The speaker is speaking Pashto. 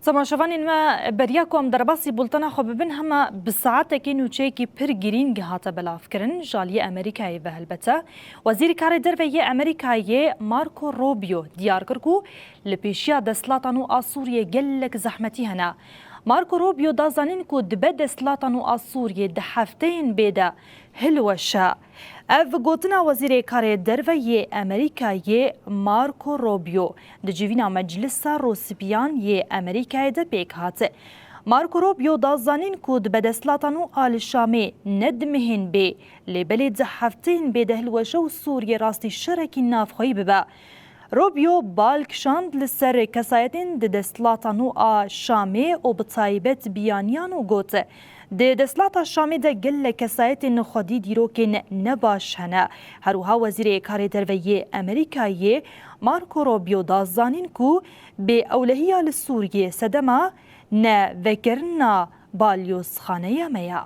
تماشاوانین ما بریاکم در باسی بولتنا خو ببین همه بساعت کی نوچه کی پر گرین گهات بلاف کرن جالی امریکایی و البته وزیر کار دروی امریکایی مارکو روبیو دیار کرد لپیشیا دسلاتانو آسوریه گلک زحمتی هنا مارکو روبیو دازانین کو دبه دسلاتانو آسوریه ده هفتین بیده هلوشا اف گوتنا وزیر کار دروی امریکایی مارکو روبیو د جوینا مجلس روسپیان ی امریکای د پیک هات مارکو روبیو دازانین کو د بدسلاتانو آل شامی ندمهن بی لبلی د هفتین بی ده هلوشا و سوریه راستی شرکی نافخوی ببا روبیو بالکشاند لسر کسایتین د دسلاتانو آ شامی و بطایبت بیانیانو گوت د دسلات شامی د گل کسایت نخودی دیروکن نباش هنه هروها وزیر کار دروی امریکایی مارکو روبیو دازانین کو به اولهی لسوریه سدما نه وکرنا بالیوس خانه میا